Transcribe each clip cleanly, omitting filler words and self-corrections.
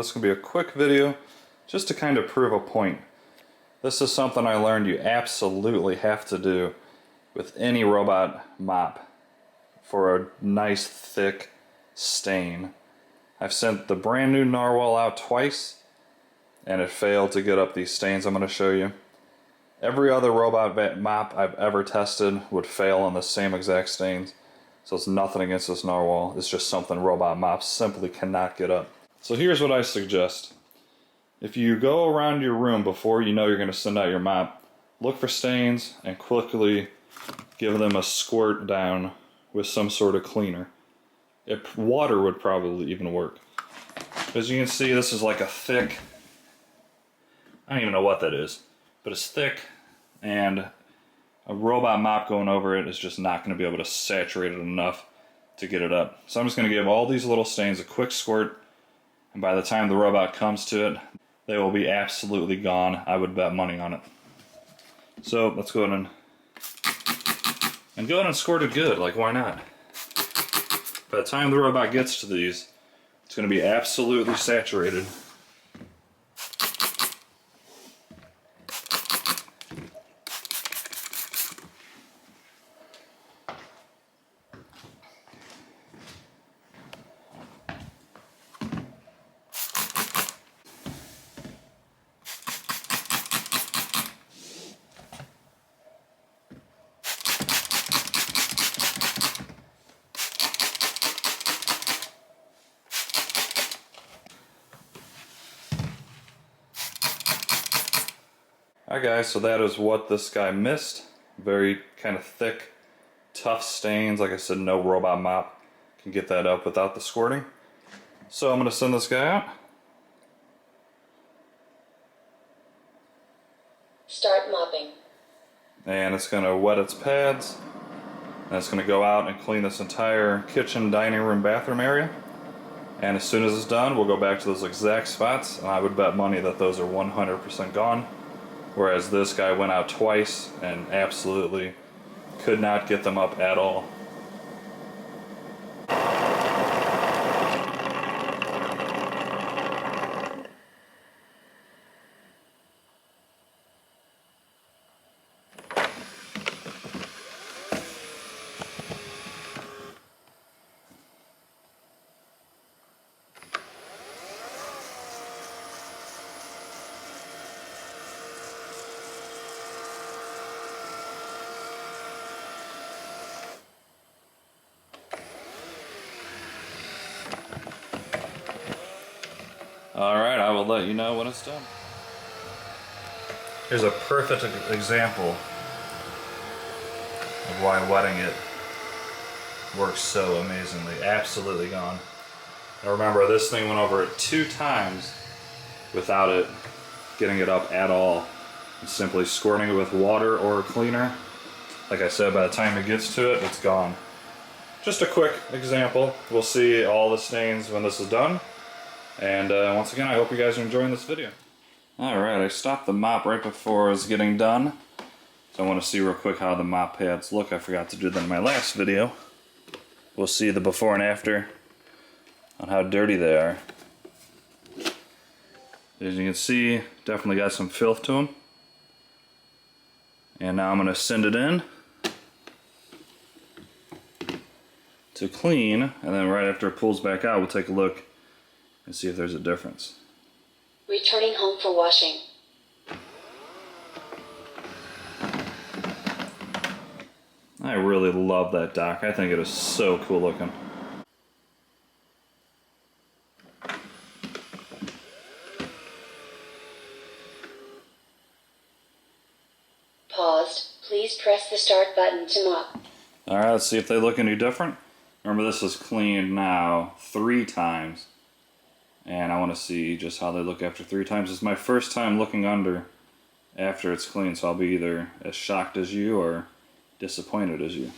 This is going to be a quick video just to kind of prove a point. This is something I learned you absolutely have to do with any robot mop for a nice thick stain. I've sent the brand new Narwhal out twice and it failed to get up these stains I'm going to show you. Every other robot mop I've ever tested would fail on the same exact stains. So it's nothing against this Narwhal, it's just something robot mops simply cannot get up. So here's what I suggest. If you go around your room before you know you're going to send out your mop, look for stains and quickly give them a squirt down with some sort of cleaner. Water would probably even work. As you can see, this is like a thick, I don't even know what that is, but it's thick, and a robot mop going over it is just not going to be able to saturate it enough to get it up. So I'm just going to give all these little stains a quick squirt, and by the time the robot comes to it, they will be absolutely gone. I would bet money on it. So let's go ahead and go ahead and squirt it good, like why not? By the time the robot gets to these, it's going to be absolutely saturated. Alright guys, so that is what this guy missed. Very kind of thick, tough stains. Like I said, no robot mop can get that up without the squirting. So I'm going to send this guy out. Start mopping. And it's going to wet its pads. And it's going to go out and clean this entire kitchen, dining room, bathroom area. And as soon as it's done, we'll go back to those exact spots. And I would bet money that those are 100% gone. Whereas this guy went out twice and absolutely could not get them up at all. Alright, I will let you know when it's done. Here's a perfect example of why wetting it works so amazingly. Absolutely gone. Now remember, this thing went over it 2 times without it getting it up at all. And simply squirting it with water or a cleaner. Like I said, by the time it gets to it, it's gone. Just a quick example. We'll see all the stains when this is done. And once again, I hope you guys are enjoying this video. Alright, I stopped the mop right before it was getting done. So I want to see real quick how the mop pads look. I forgot to do that in my last video. We'll see the before and after on how dirty they are. As you can see, definitely got some filth to them. And now I'm going to send it in to clean, and then right after it pulls back out, we'll take a look and see if there's a difference. Returning home for washing. I really love that dock. I think it is so cool looking. Paused. Please press the start button to mop. Alright, let's see if they look any different. Remember, this is cleaned now 3 times. And I want to see just how they look after 3 times. It's my first time looking under after it's clean, so I'll be either as shocked as you or disappointed as you.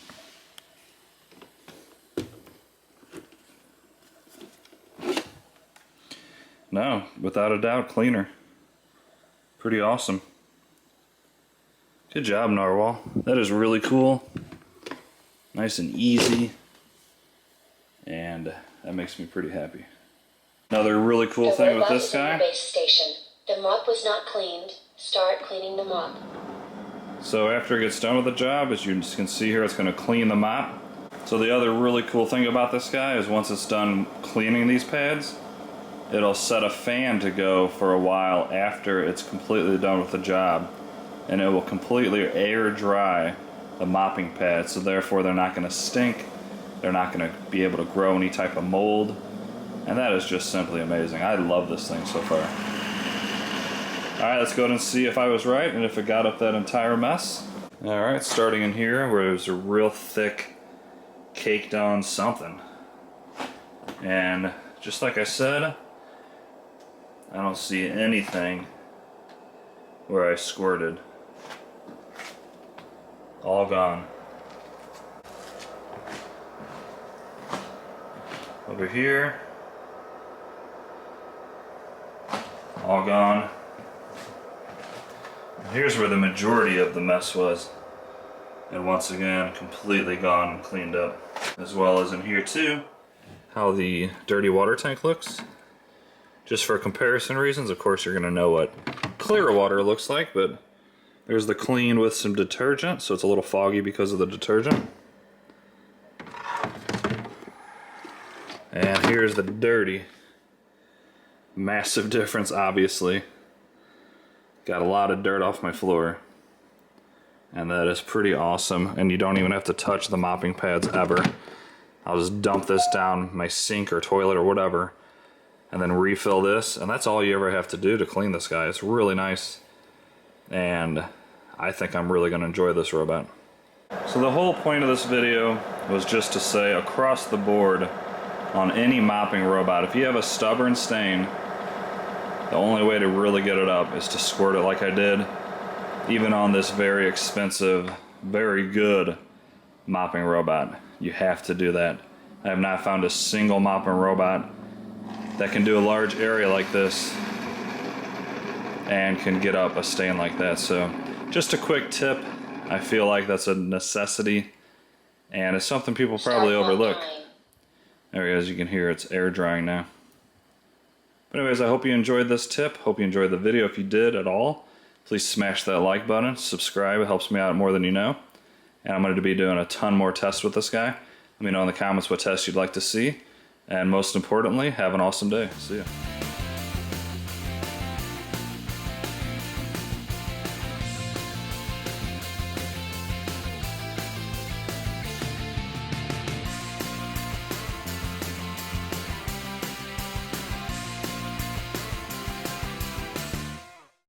No, without a doubt, cleaner. Pretty awesome. Good job, Narwhal. That is really cool. Nice and easy. And that makes me pretty happy. Another really cool The thing with robot this is in the guy. base station. The mop was not cleaned. Start cleaning the mop. So after it gets done with the job, as you can see here, it's going to clean the mop. So the other really cool thing about this guy is once it's done cleaning these pads, it'll set a fan to go for a while after it's completely done with the job. And it will completely air dry the mopping pads, so therefore they're not going to stink. They're not going to be able to grow any type of mold. And that is just simply amazing. I love this thing so far. Alright, let's go ahead and see if I was right and if it got up that entire mess. Alright, starting in here where there's a real thick, caked on something. And just like I said, I don't see anything where I squirted. All gone. Over here, all gone. And here's where the majority of the mess was. And once again, completely gone and cleaned up. As well as in here too, how the dirty water tank looks. Just for comparison reasons, of course you're gonna know what clear water looks like, but there's the clean with some detergent, so it's a little foggy because of the detergent. And here's the dirty. Massive difference, obviously. Got a lot of dirt off my floor. And that is pretty awesome. And you don't even have to touch the mopping pads ever. I'll just dump this down my sink or toilet or whatever, and then refill this, and that's all you ever have to do to clean this guy. It's really nice. And I think I'm really going to enjoy this robot. So the whole point of this video was just to say across the board on any mopping robot, if you have a stubborn stain, the only way to really get it up is to squirt it like I did. Even on this very expensive, very good mopping robot, you have to do that. I have not found a single mopping robot that can do a large area like this and can get up a stain like that. So just a quick tip. I feel like that's a necessity and it's something people probably overlook. There it is, you can hear it's air drying now. But anyways, I hope you enjoyed this tip. Hope you enjoyed the video. If you did at all, please smash that like button, subscribe, it helps me out more than you know. And I'm going to be doing a ton more tests with this guy. Let me know in the comments what tests you'd like to see. And most importantly, have an awesome day. See ya.